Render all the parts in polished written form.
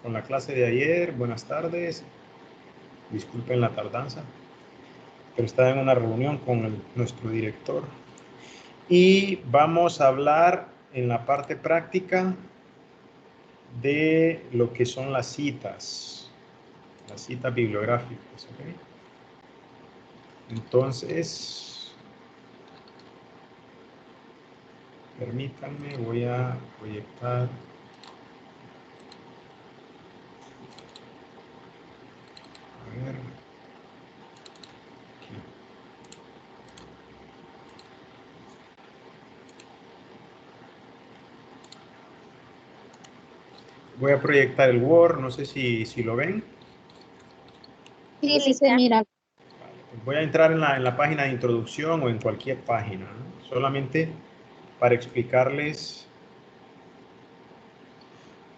con la clase de ayer. Buenas tardes. Disculpen la tardanza, pero estaba en una reunión con nuestro director. Y vamos a hablar en la parte práctica de lo que son las citas bibliográficas. ¿Okay? Entonces, permítanme, voy a proyectar. A ver. Aquí. Voy a proyectar el Word, no sé si lo ven. Sí, sí se mira. Voy a entrar en la página de introducción o en cualquier página, ¿no? Solamente para explicarles.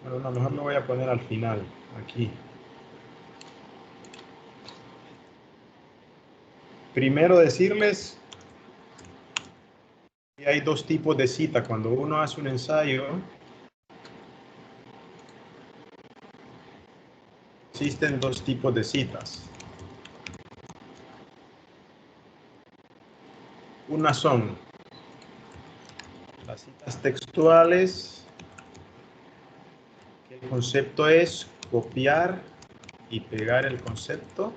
Bueno, a lo mejor lo voy a poner al final, aquí. Primero decirles que hay dos tipos de cita. Cuando uno hace un ensayo, existen dos tipos de citas. Una son las citas textuales. El concepto es copiar y pegar el concepto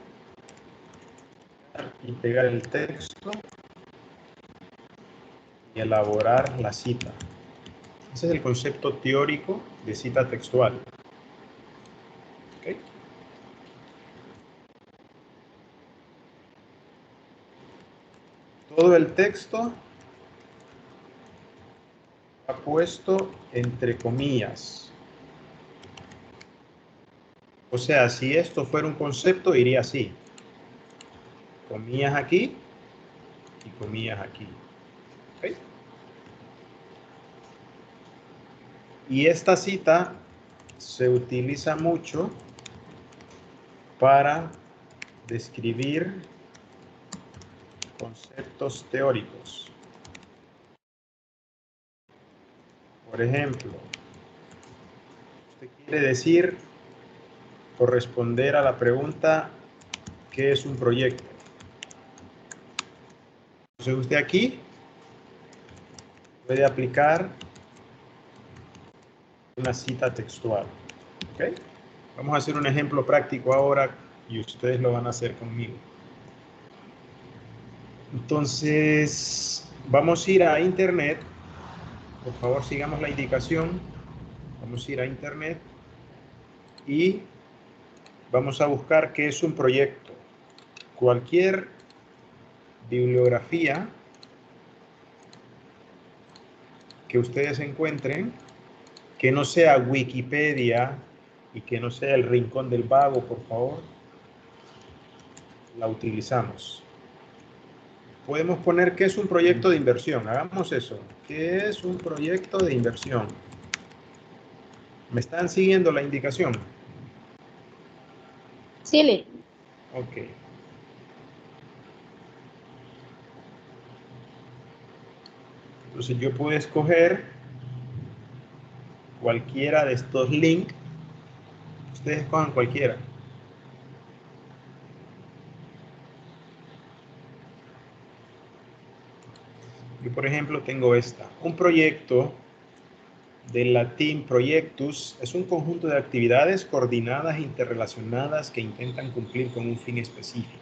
y pegar el texto y elaborar la cita. Ese es el concepto teórico de cita textual. ¿Okay? Todo el texto está puesto entre comillas. O sea, si esto fuera un concepto, iría así. Comillas aquí y comillas aquí. ¿Okay? Y esta cita se utiliza mucho para describir conceptos teóricos. Por ejemplo, usted quiere decir o responder a la pregunta ¿qué es un proyecto? Entonces usted aquí puede aplicar una cita textual. ¿Okay? Vamos a hacer un ejemplo práctico ahora y ustedes lo van a hacer conmigo. Entonces, vamos a ir a internet. Por favor, sigamos la indicación. Vamos a ir a internet y vamos a buscar qué es un proyecto. Cualquier bibliografía que ustedes encuentren, que no sea Wikipedia y que no sea el Rincón del Vago, por favor, la utilizamos. Podemos poner qué es un proyecto de inversión. Hagamos eso. ¿Qué es un proyecto de inversión? ¿Me están siguiendo la indicación? Sí, le. Ok. Entonces yo puedo escoger cualquiera de estos links. Ustedes escojan cualquiera. Yo, por ejemplo, tengo esta. Un proyecto del latín projectus es un conjunto de actividades coordinadas e interrelacionadas que intentan cumplir con un fin específico.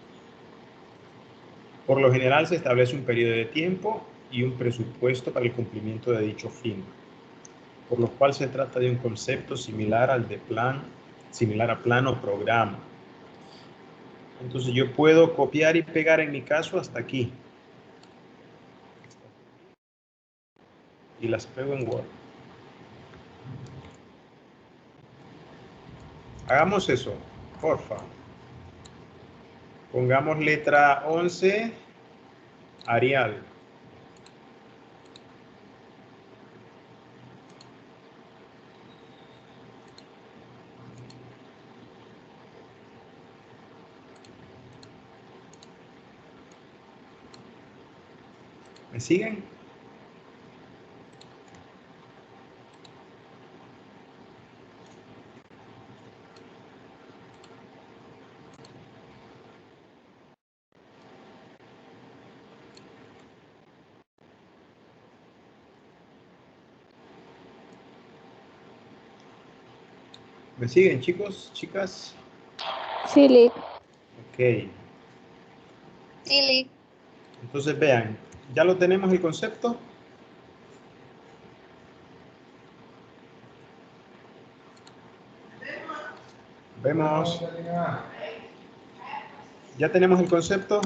Por lo general se establece un periodo de tiempo y un presupuesto para el cumplimiento de dicho fin, por lo cual se trata de un concepto similar al de plan, similar a plan o programa. Entonces yo puedo copiar y pegar en mi caso hasta aquí. Y las pego en Word. Hagamos eso, porfa. Pongamos letra 11, Arial. ¿Me siguen? ¿Me siguen, chicos, chicas? Sí, Lick. Ok. Sí, Lick. Entonces vean, ¿ya lo tenemos el concepto? Vemos. ¿Ya tenemos el concepto?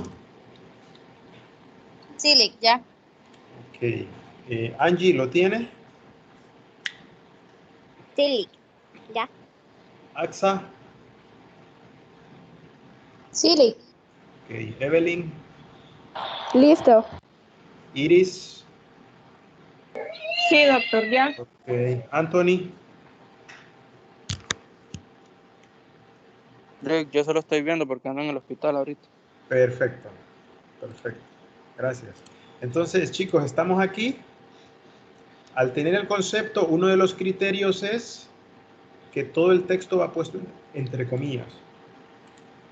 Sí, Lick, ya. Ok. Angie, ¿lo tiene? Sí, Lick, ya. Axa. Sí, Lick. Ok. Evelyn. Listo. Iris. Sí, doctor, ya. Ok. Anthony. Rick, yo solo estoy viendo porque ando en el hospital ahorita. Perfecto. Perfecto. Gracias. Entonces, chicos, estamos aquí. Al tener el concepto, uno de los criterios es que todo el texto va puesto entre comillas.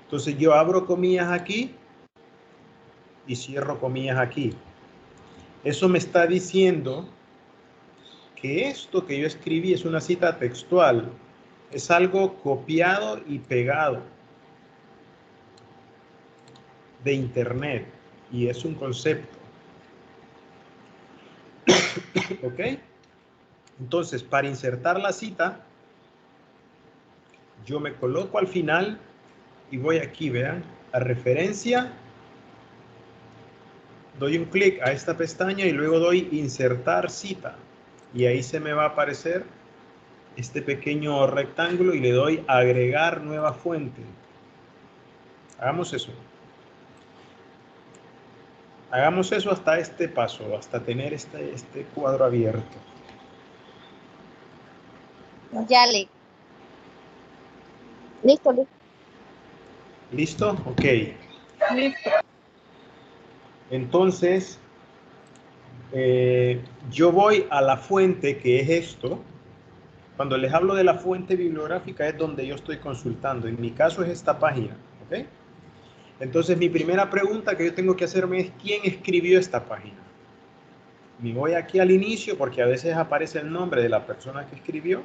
Entonces yo abro comillas aquí y cierro comillas aquí. Eso me está diciendo que esto que yo escribí es una cita textual. Es algo copiado y pegado de internet y es un concepto. ¿Ok? Entonces, para insertar la cita, yo me coloco al final y voy aquí, vean, a referencia, doy un clic a esta pestaña y luego doy insertar cita. Y ahí se me va a aparecer este pequeño rectángulo y le doy agregar nueva fuente. Hagamos eso. Hagamos eso hasta este paso, hasta tener este cuadro abierto. Ya, Lick. Listo, Lick. ¿Listo? Ok. Listo. Entonces, yo voy a la fuente que es esto. Cuando les hablo de la fuente bibliográfica es donde yo estoy consultando. En mi caso es esta página. ¿Ok? Entonces, mi primera pregunta que yo tengo que hacerme es ¿quién escribió esta página? Me voy aquí al inicio porque a veces aparece el nombre de la persona que escribió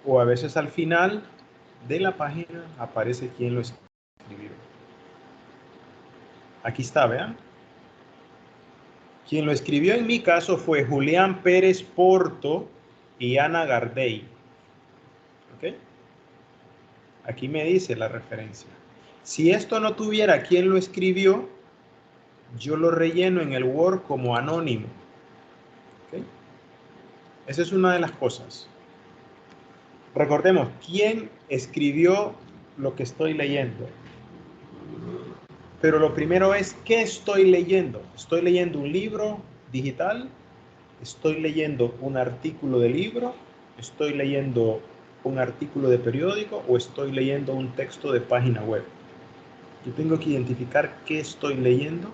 o a veces al final de la página aparece quién lo escribió. Aquí está, vean. Quien lo escribió en mi caso fue Julián Pérez Porto y Ana Gardey. ¿Ok? Aquí me dice la referencia. Si esto no tuviera quien lo escribió, yo lo relleno en el Word como anónimo. ¿Ok? Esa es una de las cosas. Recordemos, ¿quién escribió lo que estoy leyendo? Pero lo primero es, ¿qué estoy leyendo? ¿Estoy leyendo un libro digital? ¿Estoy leyendo un artículo de libro? ¿Estoy leyendo un artículo de periódico? ¿O estoy leyendo un texto de página web? Yo tengo que identificar qué estoy leyendo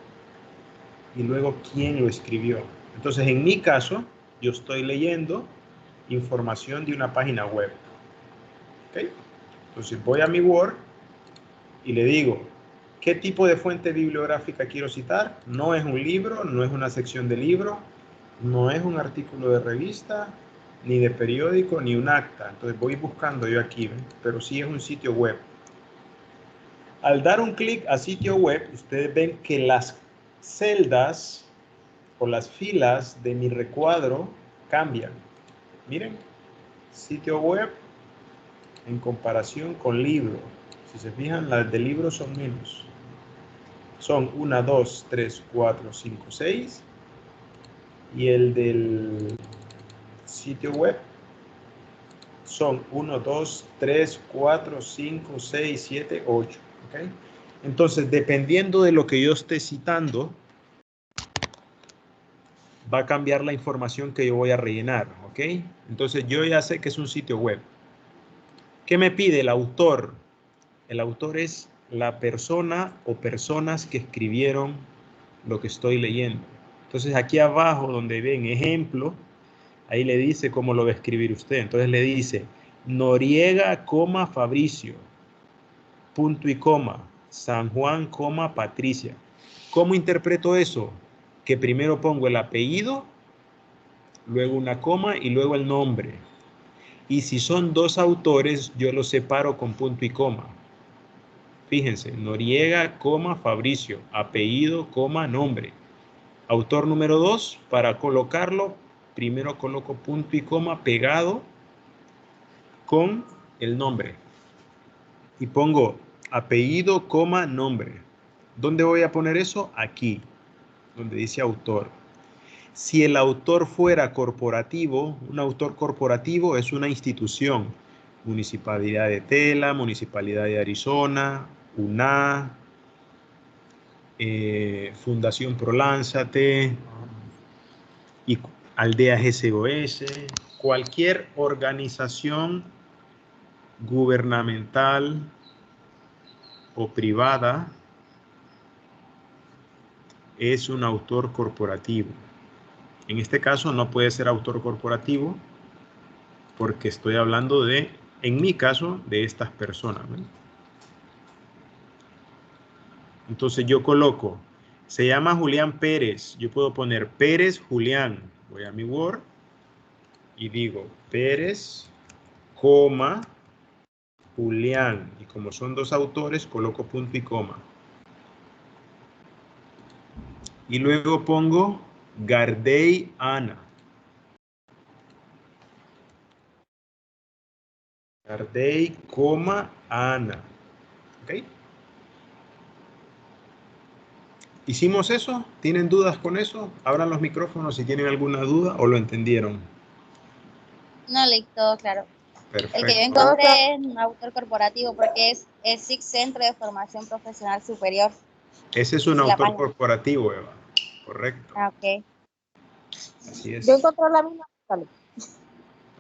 y luego quién lo escribió. Entonces, en mi caso, yo estoy leyendo información de una página web. ¿Ok? Entonces, voy a mi Word y le digo, ¿qué tipo de fuente bibliográfica quiero citar? No es un libro, no es una sección de libro, no es un artículo de revista, ni de periódico, ni un acta. Entonces voy buscando yo aquí, ¿ven? Pero sí es un sitio web. Al dar un clic a sitio web, ustedes ven que las celdas o las filas de mi recuadro cambian. Miren, sitio web en comparación con libro. Si se fijan, las de libro son menos. Son 1, 2, 3, 4, 5, 6. Y el del sitio web son 1, 2, 3, 4, 5, 6, 7, 8. ¿Okay? Entonces, dependiendo de lo que yo esté citando, va a cambiar la información que yo voy a rellenar. ¿Ok? Entonces, yo ya sé que es un sitio web. ¿Qué me pide el autor? El autor es la persona o personas que escribieron lo que estoy leyendo. Entonces, aquí abajo donde ven ejemplo, ahí le dice cómo lo va a escribir usted. Entonces le dice Noriega, Fabricio, punto y coma, San Juan, Patricia. ¿Cómo interpreto eso? Que primero pongo el apellido, luego una coma y luego el nombre. Y si son dos autores, yo los separo con punto y coma. Fíjense, Noriega, coma, Fabricio, apellido, coma, nombre. Autor número 2, para colocarlo, primero coloco punto y coma pegado con el nombre. Y pongo apellido, coma, nombre. ¿Dónde voy a poner eso? Aquí, donde dice autor. Si el autor fuera corporativo, un autor corporativo es una institución. Municipalidad de Tela, Municipalidad de Arizona, UNA, Fundación Prolánzate y Aldea SOS, cualquier organización gubernamental o privada es un autor corporativo. En este caso no puede ser autor corporativo porque estoy hablando de, en mi caso, de estas personas, ¿ven? Entonces yo coloco, se llama Julián Pérez. Yo puedo poner Pérez Julián. Voy a mi Word y digo Pérez, coma, Julián. Y como son dos autores, coloco punto y coma. Y luego pongo Gardey Ana. Gardey, coma, Ana. ¿Ok? ¿Hicimos eso? ¿Tienen dudas con eso? Abran los micrófonos si tienen alguna duda o lo entendieron. No, Lick, todo claro. Perfecto. El que yo encontré es un autor corporativo porque es SIC Centro de Formación Profesional Superior. Ese es un La autor página. corporativo, Eva. Correcto. Ah, ok. Así es. Yo encontré la misma.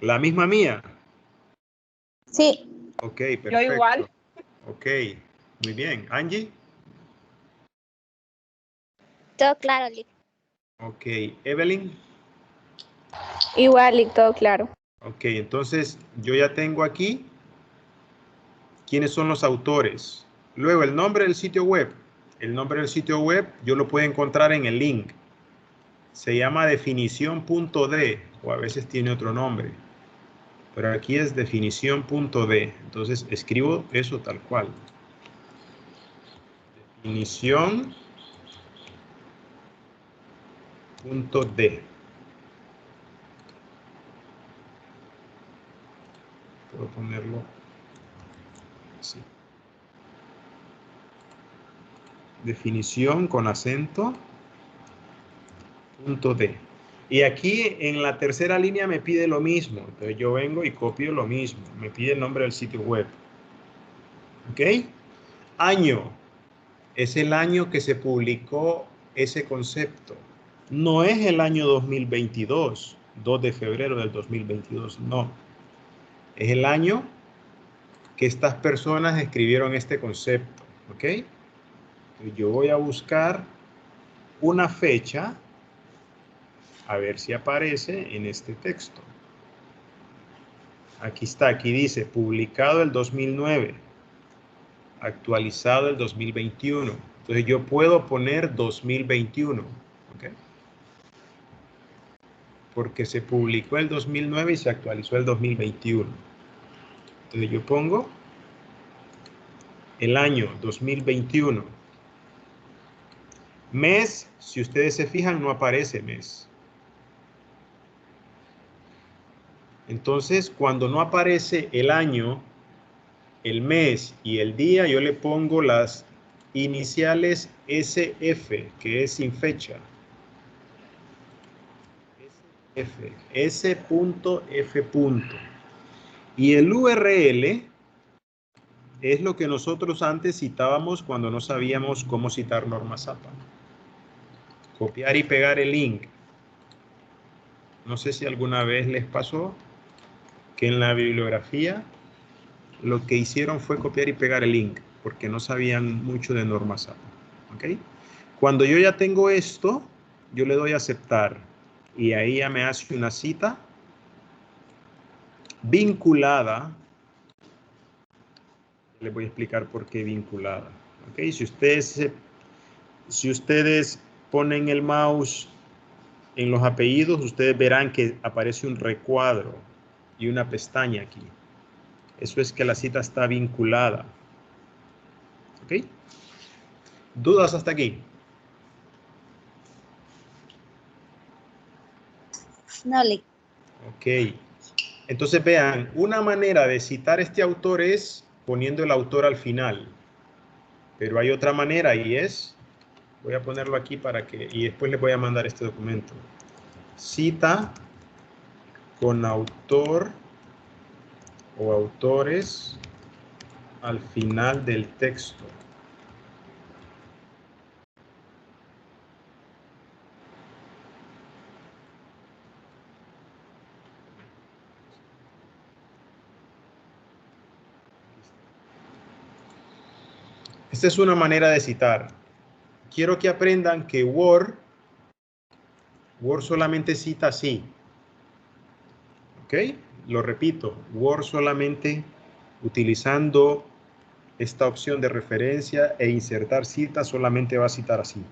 ¿La misma mía? Sí. Ok, perfecto. Yo igual. Ok, muy bien. ¿Angie? Todo claro, Lick. Ok. ¿Evelyn? Igual y todo claro. Ok, entonces yo ya tengo aquí quiénes son los autores. Luego el nombre del sitio web. El nombre del sitio web yo lo puedo encontrar en el link. Se llama definición.d o a veces tiene otro nombre. Pero aquí es definición.d. Entonces escribo eso tal cual. Definición.d. Puedo ponerlo así. Definición con acento. .d. Y aquí en la tercera línea me pide lo mismo. Entonces yo vengo y copio lo mismo. Me pide el nombre del sitio web. ¿Ok? Año. Es el año que se publicó ese concepto. No es el año 2022, 2 de febrero del 2022, no. Es el año que estas personas escribieron este concepto, ¿ok? Entonces yo voy a buscar una fecha, a ver si aparece en este texto. Aquí está, aquí dice, publicado el 2009, actualizado el 2021. Entonces yo puedo poner 2021, ¿ok? Porque se publicó el 2009 y se actualizó el 2021. Entonces yo pongo el año 2021. Mes, si ustedes se fijan, no aparece mes. Entonces, cuando no aparece el año, el mes y el día, yo le pongo las iniciales SF, que es sin fecha. S.F. Y el URL es lo que nosotros antes citábamos cuando no sabíamos cómo citar normas APA. Copiar y pegar el link. No sé si alguna vez les pasó que en la bibliografía lo que hicieron fue copiar y pegar el link porque no sabían mucho de normas APA. ¿Ok? Cuando yo ya tengo esto, yo le doy a aceptar y ahí ya me hace una cita vinculada. Les voy a explicar por qué vinculada. ¿Ok? Si ustedes ponen el mouse en los apellidos, ustedes verán que aparece un recuadro y una pestaña aquí. Eso es que la cita está vinculada. ¿Ok? ¿Dudas hasta aquí? No, Lick. Ok. Entonces vean, una manera de citar este autor es poniendo el autor al final. Pero hay otra manera y es, voy a ponerlo aquí para que, y después les voy a mandar este documento. Cita con autor o autores al final del texto. Esta es una manera de citar. Quiero que aprendan que Word solamente cita así. ¿Ok? Lo repito, Word solamente utilizando esta opción de referencia e insertar cita solamente va a citar así.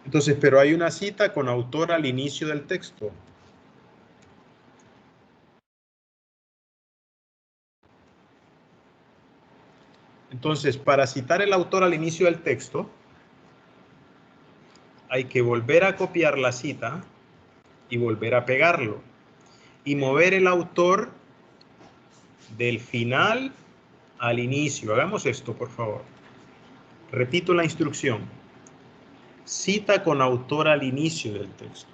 Entonces, pero hay una cita con autor al inicio del texto. Entonces, para citar el autor al inicio del texto, hay que volver a copiar la cita y volver a pegarlo. Y mover el autor del final al inicio. Hagamos esto, por favor. Repito la instrucción. Cita con autor al inicio del texto.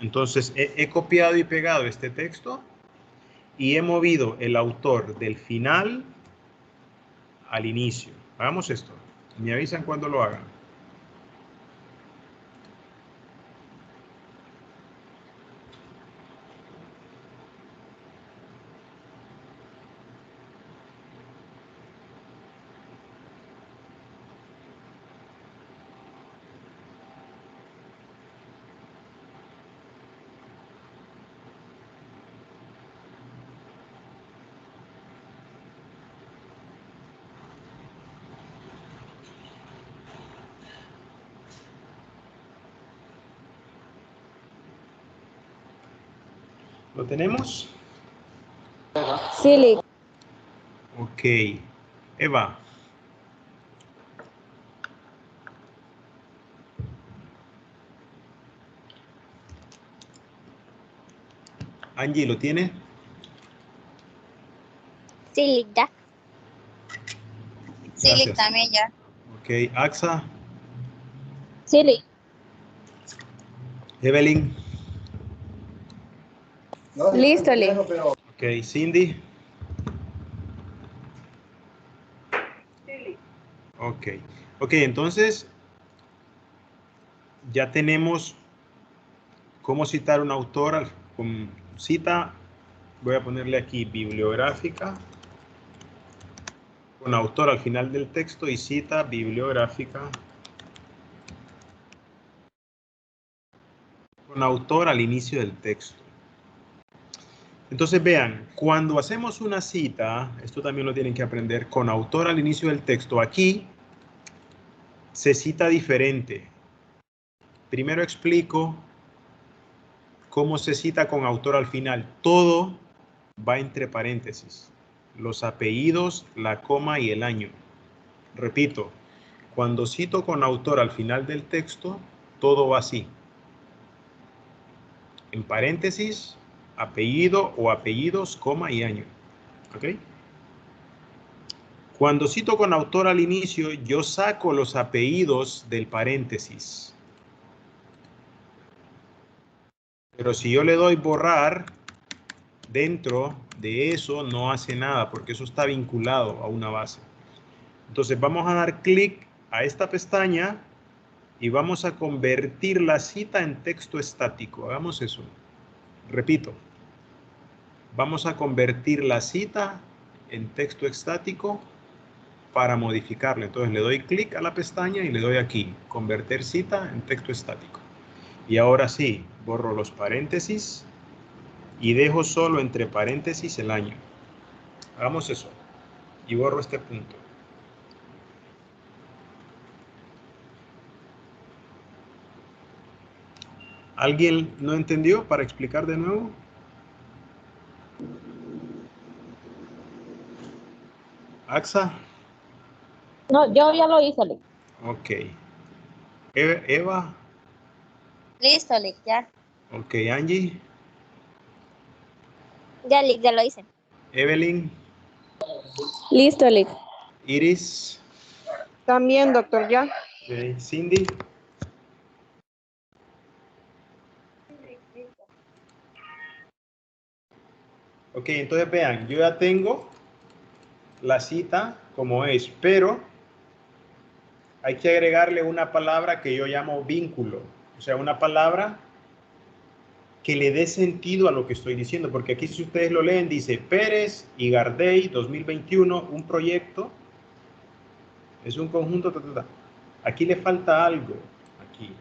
Entonces, he copiado y pegado este texto y he movido el autor del final al inicio. Hagamos esto. Me avisan cuando lo hagan. ¿Lo tenemos? Sí, Lick. Ok. Eva. Angie, ¿lo tiene? Sí, Lick, ya. Sí, Lick Gracias. también ya. Ok. Axa. Sí, Lick. Evelyn. Listo, Lick. Ok. Cindy. Ok. Ok, entonces ya tenemos cómo citar un autor con cita. Voy a ponerle aquí bibliográfica. Con autor al final del texto y cita bibliográfica. Con autor al inicio del texto. Entonces vean, cuando hacemos una cita, esto también lo tienen que aprender, con autor al inicio del texto, aquí se cita diferente. Primero explico cómo se cita con autor al final. Todo va entre paréntesis. Los apellidos, la coma y el año. Repito, cuando cito con autor al final del texto, todo va así. En paréntesis, apellido o apellidos, coma y año. ¿Ok? Cuando cito con autor al inicio, yo saco los apellidos del paréntesis. Pero si yo le doy borrar, dentro de eso no hace nada, porque eso está vinculado a una base. Entonces vamos a dar clic a esta pestaña y vamos a convertir la cita en texto estático. Hagamos eso. Repito. Vamos a convertir la cita en texto estático para modificarla. Entonces le doy clic a la pestaña y le doy aquí, convertir cita en texto estático. Y ahora sí, borro los paréntesis y dejo solo entre paréntesis el año. Hagamos eso. Y borro este punto. ¿Alguien no entendió para explicar de nuevo? AXA. No, yo ya lo hice, Lick. Ok. Eva. Listo, Lick, ya. Ok, Angie. Ya, Lick, ya lo hice. Evelyn. Listo, Lick. Iris. También, doctor, ya. Ok, Cindy. Ok, entonces vean, yo ya tengo la cita como es, pero hay que agregarle una palabra que yo llamo vínculo, o sea, una palabra que le dé sentido a lo que estoy diciendo, porque aquí si ustedes lo leen, dice Pérez y Gardey 2021, un proyecto, es un conjunto, aquí le falta algo, aquí.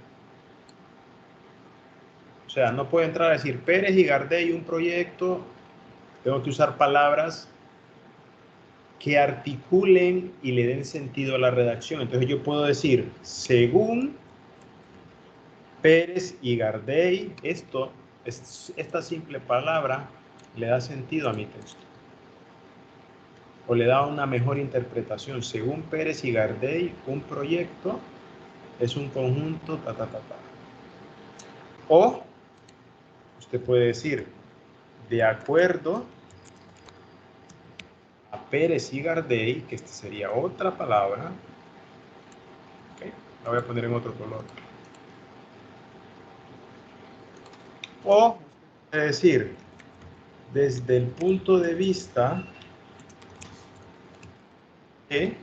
O sea, no puedo entrar a decir Pérez y Gardey, un proyecto, tengo que usar palabras que articulen y le den sentido a la redacción. Entonces yo puedo decir, según Pérez y Gardey, esta simple palabra le da sentido a mi texto. O le da una mejor interpretación. Según Pérez y Gardey, un proyecto es un conjunto, O usted puede decir, de acuerdo a Pérez y Gardey, que esta sería otra palabra, okay, la voy a poner en otro color. O puede decir, desde el punto de vista de,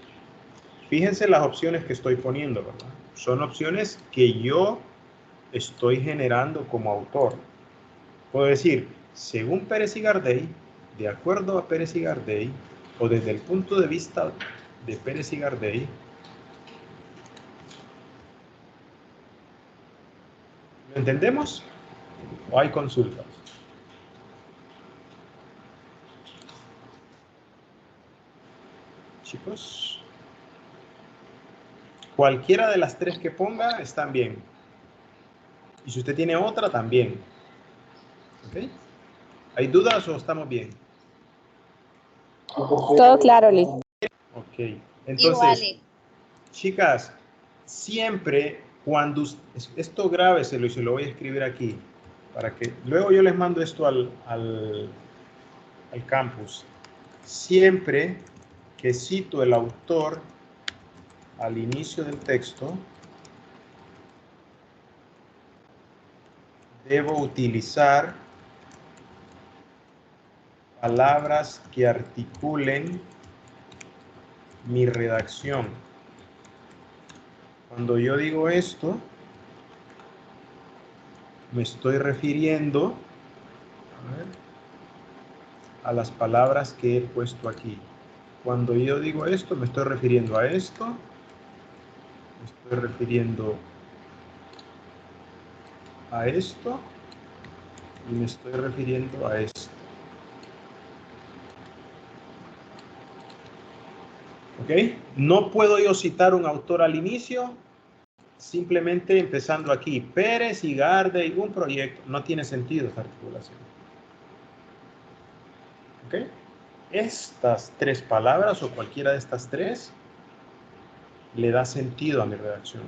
fíjense las opciones que estoy poniendo, ¿verdad? Son opciones que yo estoy generando como autor. Puedo decir, según Pérez y Gardey, de acuerdo a Pérez y Gardey, o desde el punto de vista de Pérez y Gardey. ¿Lo entendemos? ¿O hay consultas? Chicos, cualquiera de las tres que ponga están bien. Y si usted tiene otra, también. ¿Ok? ¿Hay dudas o estamos bien? Todo claro, Lick. Ok. Entonces, Igual, Lick. chicas, siempre cuando esto grábeselo y se lo voy a escribir aquí para que luego yo les mando esto al campus. Siempre que cito el autor al inicio del texto, debo utilizar palabras que articulen mi redacción. Cuando yo digo esto, me estoy refiriendo a las palabras que he puesto aquí. Cuando yo digo esto, me estoy refiriendo a esto, me estoy refiriendo a esto y me estoy refiriendo a esto. ¿Ok? No puedo yo citar un autor al inicio, simplemente empezando aquí, Pérez y Gardey, un proyecto. No tiene sentido esta articulación. ¿Ok? Estas tres palabras o cualquiera de estas tres le da sentido a mi redacción.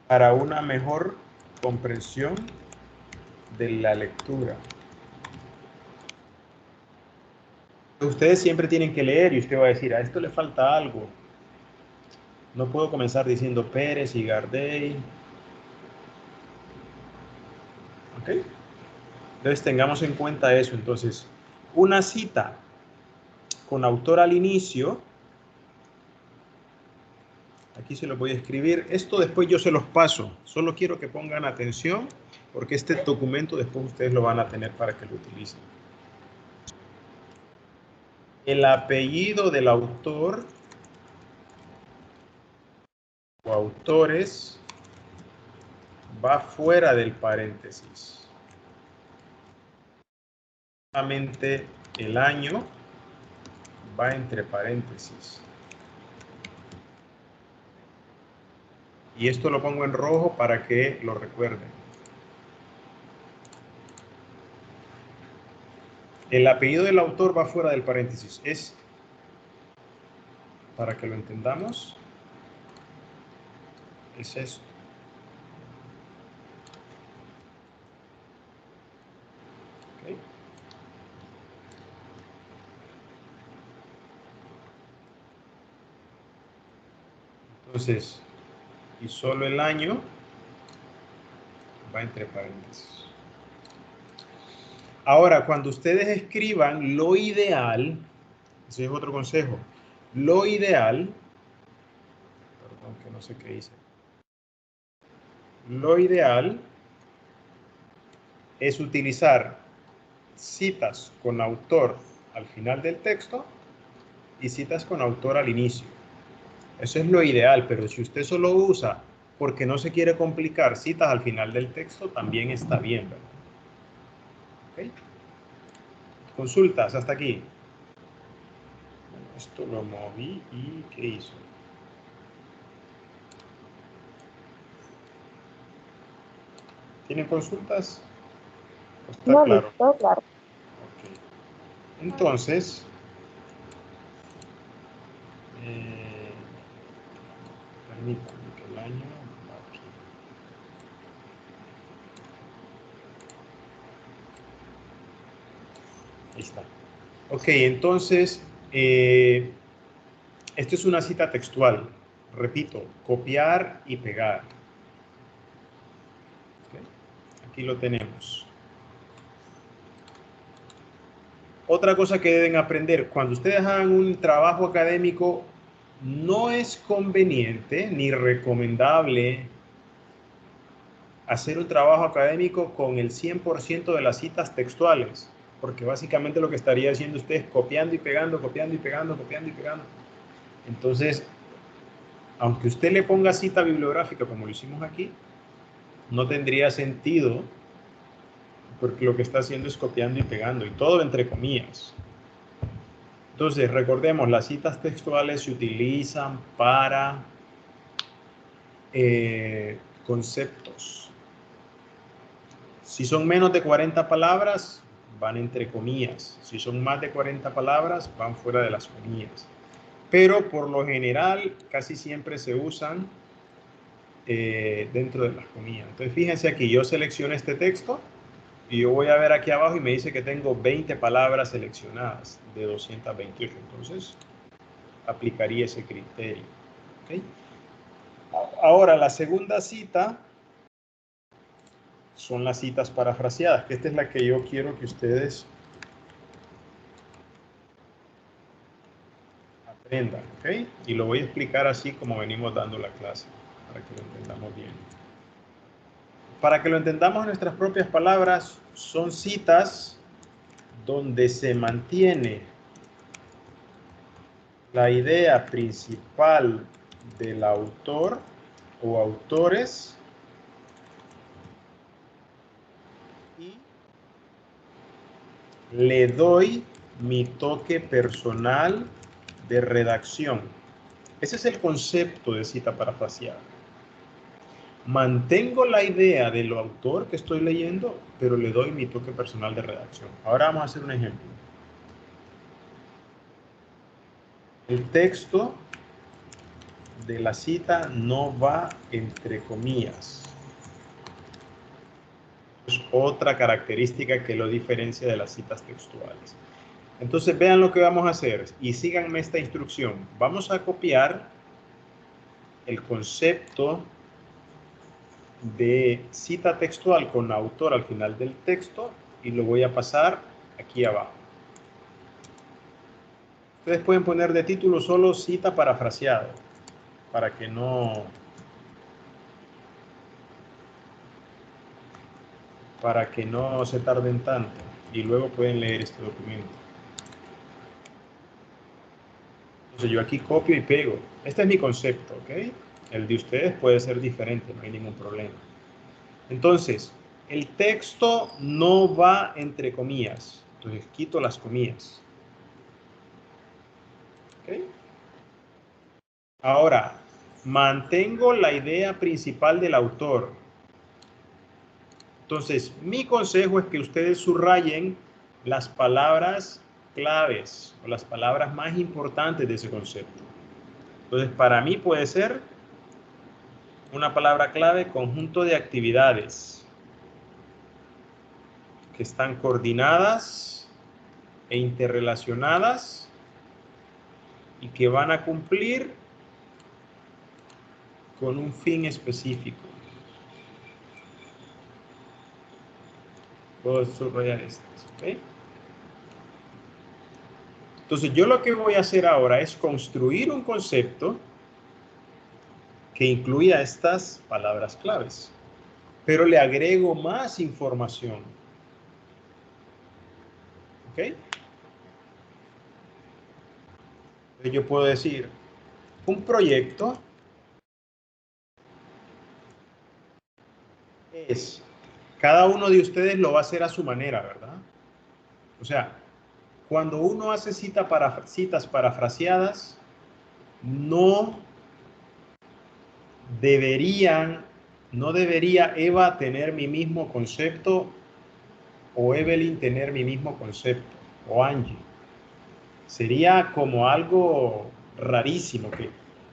Para una mejor comprensión de la lectura. Ustedes siempre tienen que leer y usted va a decir, a esto le falta algo. No puedo comenzar diciendo Pérez y Gardey. ¿Ok? Entonces tengamos en cuenta eso. Entonces, una cita con autor al inicio. Aquí se los voy a escribir. Esto después yo se los paso. Solo quiero que pongan atención porque este documento después ustedes lo van a tener para que lo utilicen. El apellido del autor o autores va fuera del paréntesis. Solamente el año va entre paréntesis. Y esto lo pongo en rojo para que lo recuerden. El apellido del autor va fuera del paréntesis. Es, para que lo entendamos, es esto. ¿Okay? Entonces, y solo el año va entre paréntesis. Ahora, cuando ustedes escriban lo ideal, ese es otro consejo, lo ideal, perdón que no sé qué hice, lo ideal es utilizar citas con autor al final del texto y citas con autor al inicio. Eso es lo ideal, pero si usted solo usa porque no se quiere complicar citas al final del texto, también está bien, ¿verdad? ¿Okay? Consultas hasta aquí. Esto lo moví y ¿qué hizo? ¿Tienen consultas? ¿Está No, claro? listo, claro. Okay. Entonces, permítanme que el año va aquí. Ahí está. Ok, entonces, esto es una cita textual. Repito, copiar y pegar. Okay. Aquí lo tenemos. Otra cosa que deben aprender, cuando ustedes hagan un trabajo académico, no es conveniente ni recomendable hacer un trabajo académico con el 100% de las citas textuales, porque básicamente lo que estaría haciendo usted es copiando y pegando, copiando y pegando, copiando y pegando. Entonces, aunque usted le ponga cita bibliográfica como lo hicimos aquí, no tendría sentido, porque lo que está haciendo es copiando y pegando, y todo entre comillas. Entonces, recordemos, las citas textuales se utilizan para conceptos. Si son menos de 40 palabras, van entre comillas. Si son más de 40 palabras, van fuera de las comillas. Pero por lo general, casi siempre se usan dentro de las comillas. Entonces, fíjense aquí, yo selecciono este texto y yo voy a ver aquí abajo y me dice que tengo 20 palabras seleccionadas de 228. Entonces, aplicaría ese criterio. ¿Okay? Ahora, la segunda cita son las citas parafraseadas, que esta es la que yo quiero que ustedes aprendan, ¿ok? Y lo voy a explicar así como venimos dando la clase, para que lo entendamos bien. Para que lo entendamos en nuestras propias palabras, son citas donde se mantiene la idea principal del autor o autores y le doy mi toque personal de redacción. Ese es el concepto de cita parafraseada. Mantengo la idea del autor que estoy leyendo, pero le doy mi toque personal de redacción. Ahora vamos a hacer un ejemplo. El texto de la cita no va entre comillas. Es otra característica que lo diferencia de las citas textuales. Entonces vean lo que vamos a hacer y síganme esta instrucción. Vamos a copiar el concepto de cita textual con autor al final del texto y lo voy a pasar aquí abajo. Ustedes pueden poner de título solo cita parafraseada para que no se tarden tanto y luego pueden leer este documento. Entonces yo aquí copio y pego. Este es mi concepto, ¿ok? El de ustedes puede ser diferente, no hay ningún problema. Entonces, el texto no va entre comillas. Entonces quito las comillas. ¿Ok? Ahora, mantengo la idea principal del autor. Entonces, mi consejo es que ustedes subrayen las palabras claves o las palabras más importantes de ese concepto. Entonces, para mí puede ser una palabra clave, conjunto de actividades que están coordinadas e interrelacionadas y que van a cumplir con un fin específico. Puedo subrayar estas, ¿ok? Entonces, yo lo que voy a hacer ahora es construir un concepto que incluya estas palabras claves, pero le agrego más información. ¿Ok? Entonces, yo puedo decir, un proyecto es, cada uno de ustedes lo va a hacer a su manera, ¿verdad? O sea, cuando uno hace citas parafraseadas, no debería Eva tener mi mismo concepto o Evelyn tener mi mismo concepto o Angie. Sería como algo rarísimo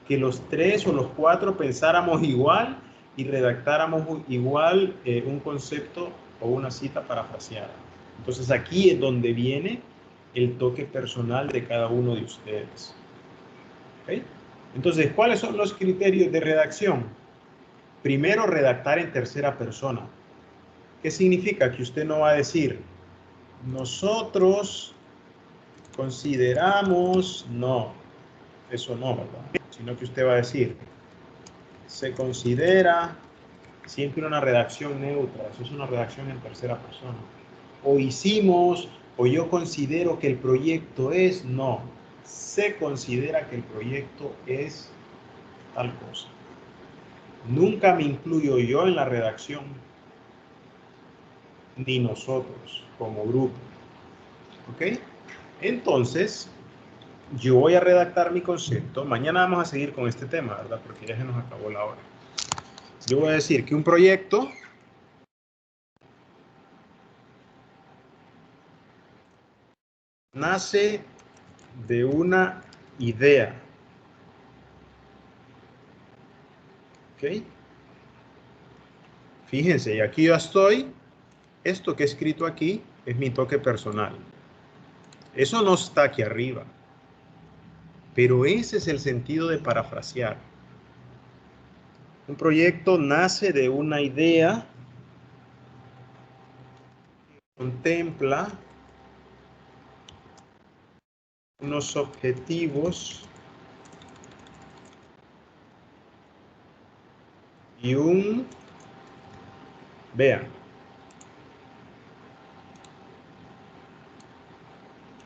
que los tres o los cuatro pensáramos igual y redactáramos igual un concepto o una cita parafraseada. Entonces aquí es donde viene el toque personal de cada uno de ustedes. ¿Okay? Entonces, ¿cuáles son los criterios de redacción? Primero, redactar en tercera persona. ¿Qué significa? Que usted no va a decir, nosotros consideramos, no, eso no, ¿verdad? Sino que usted va a decir, se considera, siempre una redacción neutra, eso es una redacción en tercera persona. O hicimos, o yo considero que el proyecto es, no, se considera que el proyecto es tal cosa. Nunca me incluyo yo en la redacción, ni nosotros como grupo. ¿Ok? Entonces, yo voy a redactar mi concepto. Mañana vamos a seguir con este tema, ¿verdad? Porque ya se nos acabó la hora. Yo voy a decir que un proyecto nace de una idea. ¿Ok? Fíjense, y aquí yo estoy. Esto que he escrito aquí es mi toque personal. Eso no está aquí arriba. Pero ese es el sentido de parafrasear. Un proyecto nace de una idea que contempla unos objetivos y vean,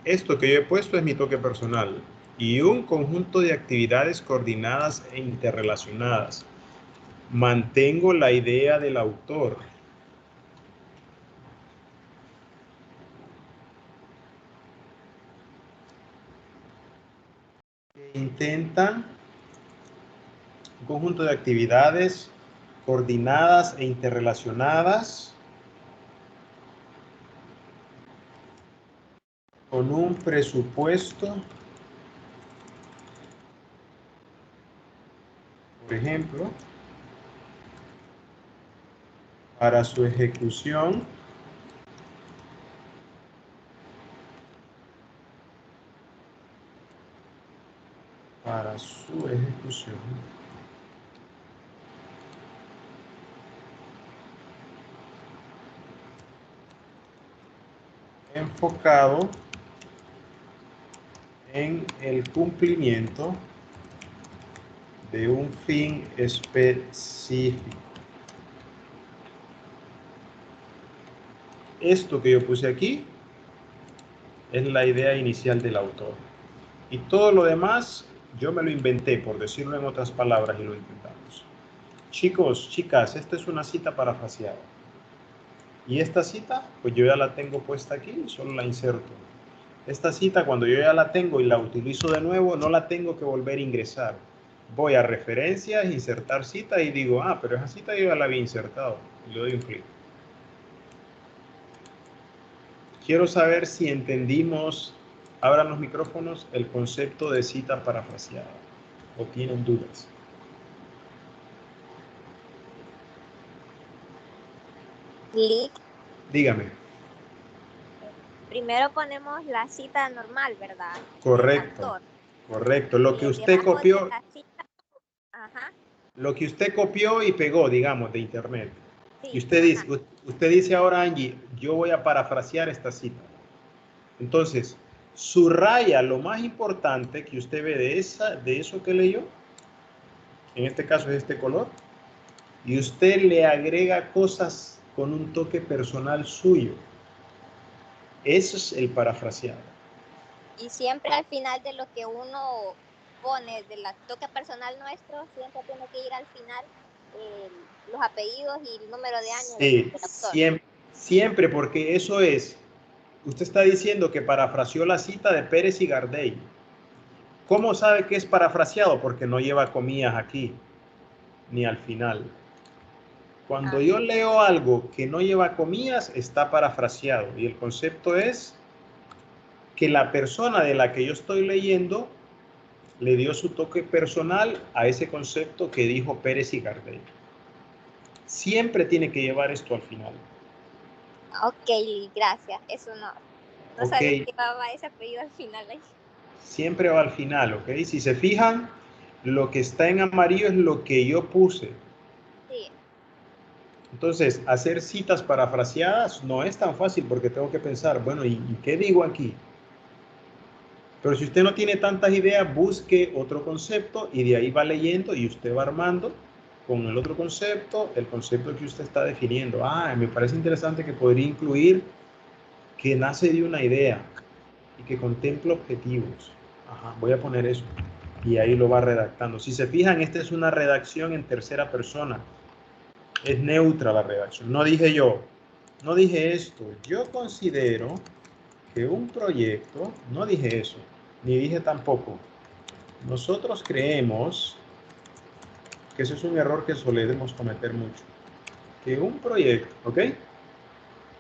esto que yo he puesto es mi toque personal y un conjunto de actividades coordinadas e interrelacionadas. Mantengo la idea del autor. Intentan un conjunto de actividades coordinadas e interrelacionadas con un presupuesto, por ejemplo, para su ejecución enfocado en el cumplimiento de un fin específico. Esto que yo puse aquí es la idea inicial del autor. Y todo lo demás yo me lo inventé, por decirlo en otras palabras, y lo intentamos. Chicos, chicas, esta es una cita parafraseada. Y esta cita, pues yo ya la tengo puesta aquí, solo la inserto. Esta cita, cuando yo ya la tengo y la utilizo de nuevo, no la tengo que volver a ingresar. Voy a referencias, insertar cita y digo, ah, pero esa cita yo ya la había insertado. Y le doy un clic. Quiero saber si entendimos, abran los micrófonos, el concepto de cita parafraseada. ¿O tienen dudas? Lic, Dígame. primero ponemos la cita normal, ¿verdad? Correcto. Autor. Correcto. Lo Y que usted debajo de copió, la cita, ajá, lo que usted copió y pegó, digamos, de internet. sí, Y usted dice ahora, Angie, yo voy a parafrasear esta cita. Entonces, subraya lo más importante que usted ve de eso que leyó. En este caso es este color. Y usted le agrega cosas con un toque personal suyo. Eso es el parafraseado. y siempre al final de lo que uno pone de la toque personal nuestro, siempre tiene que ir al final los apellidos y el número de años Sí, del autor. siempre, porque eso es. Usted está diciendo que parafraseó la cita de Pérez y Gardey. ¿Cómo sabe que es parafraseado? Porque no lleva comillas aquí, ni al final. Cuando yo leo algo que no lleva comillas, está parafraseado. Y el concepto es que la persona de la que yo estoy leyendo le dio su toque personal a ese concepto que dijo Pérez y Gardel. Siempre tiene que llevar esto al final. Ok, Lic, gracias. Eso no Ok, sabía que llevaba ese apellido al final ahí. siempre va al final, ¿ok? Si se fijan, lo que está en amarillo es lo que yo puse. Sí, Entonces, hacer citas parafraseadas no es tan fácil porque tengo que pensar, bueno, ¿y qué digo aquí? Pero si usted no tiene tantas ideas, busque otro concepto y de ahí va leyendo y usted va armando con el otro concepto, el concepto que usted está definiendo. Ah, me parece interesante que podría incluir que nace de una idea y que contempla objetivos. Ajá, voy a poner eso. Y ahí lo va redactando. Si se fijan, esta es una redacción en tercera persona. Es neutra la redacción. No dije yo, no dije esto. Yo considero que un proyecto, no dije eso, ni dije tampoco. Nosotros creemos que eso es un error que solemos cometer mucho. Que un proyecto, ¿ok?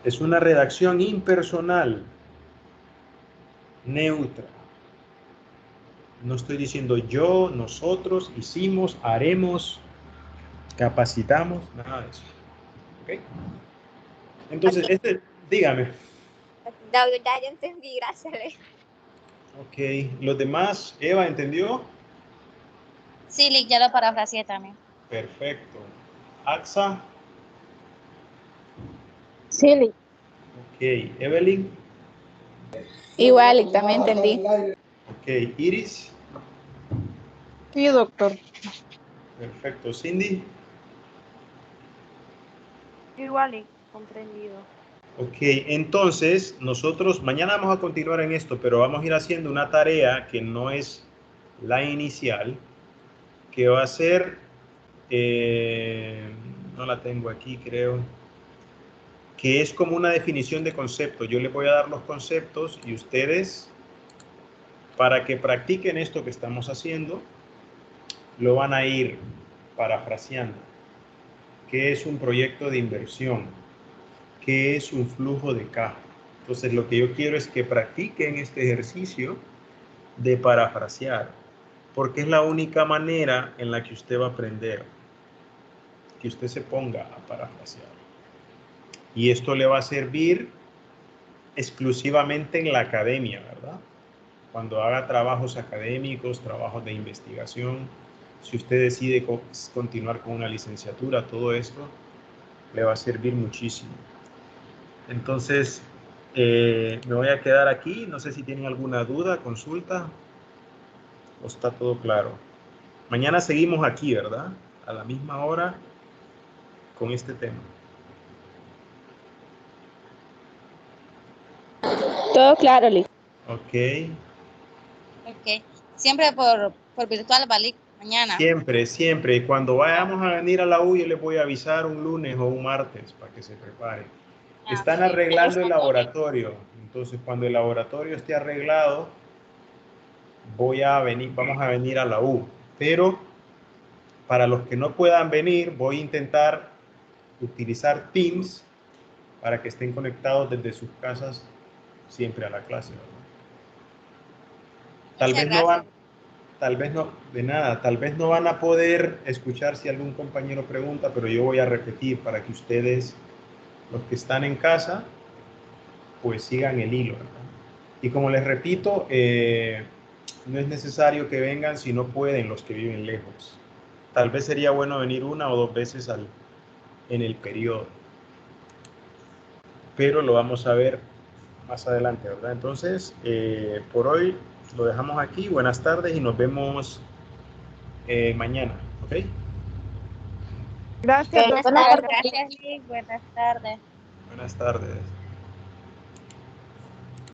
Es una redacción impersonal, neutra. No estoy diciendo yo, nosotros, hicimos, haremos, capacitamos, nada de eso. ¿Ok? Entonces, ok. dígame. Ya entendí, gracias, Lic. Ok, los demás, Eva, ¿entendió? Sí, Lic, ya lo parafraseé también. Perfecto. AXA, Sí, Lic. ok. Evelyn, Igual, Lic, también entendí. ok. Iris, Sí, doctor. perfecto. Cindy, Igual y comprendido. ok. Entonces, nosotros mañana vamos a continuar en esto, pero vamos a ir haciendo una tarea que no es la inicial, que va a ser, no la tengo aquí, creo, que es como una definición de concepto. Yo les voy a dar los conceptos y ustedes, para que practiquen esto que estamos haciendo, lo van a ir parafraseando. ¿Qué es un proyecto de inversión? ¿Qué es un flujo de caja? Entonces, lo que yo quiero es que practiquen este ejercicio de parafrasear, porque es la única manera en la que usted va a aprender, que usted se ponga a parafrasear. Y esto le va a servir exclusivamente en la academia, ¿verdad? Cuando haga trabajos académicos, trabajos de investigación, si usted decide continuar con una licenciatura, todo esto le va a servir muchísimo. Entonces, me voy a quedar aquí. No sé si tienen alguna duda, consulta, o está todo claro. Mañana seguimos aquí, ¿verdad? A la misma hora con este tema. Todo claro, Lic. Ok. Ok. Siempre por virtual, ¿vale? Mañana. Siempre, siempre. Y cuando vayamos a venir a la U, yo les voy a avisar un lunes o un martes para que se preparen. Están Ok. arreglando el laboratorio. Entonces, cuando el laboratorio esté arreglado, vamos a venir a la U. Pero para los que no puedan venir, voy a intentar utilizar Teams para que estén conectados desde sus casas siempre a la clase, ¿verdad? Muchas Tal vez no, de nada, tal vez no van a poder escuchar si algún compañero pregunta, pero yo voy a repetir para que ustedes, los que están en casa, pues sigan el hilo, ¿verdad? Y como les repito, no es necesario que vengan si no pueden los que viven lejos. Tal vez sería bueno venir 1 o 2 veces en el periodo. Pero lo vamos a ver más adelante, ¿verdad? Entonces, por hoy lo dejamos aquí. Buenas tardes y nos vemos mañana, ¿ok? Gracias, Buenas doctor. tardes. Gracias, Lick. Buenas tardes. Buenas tardes.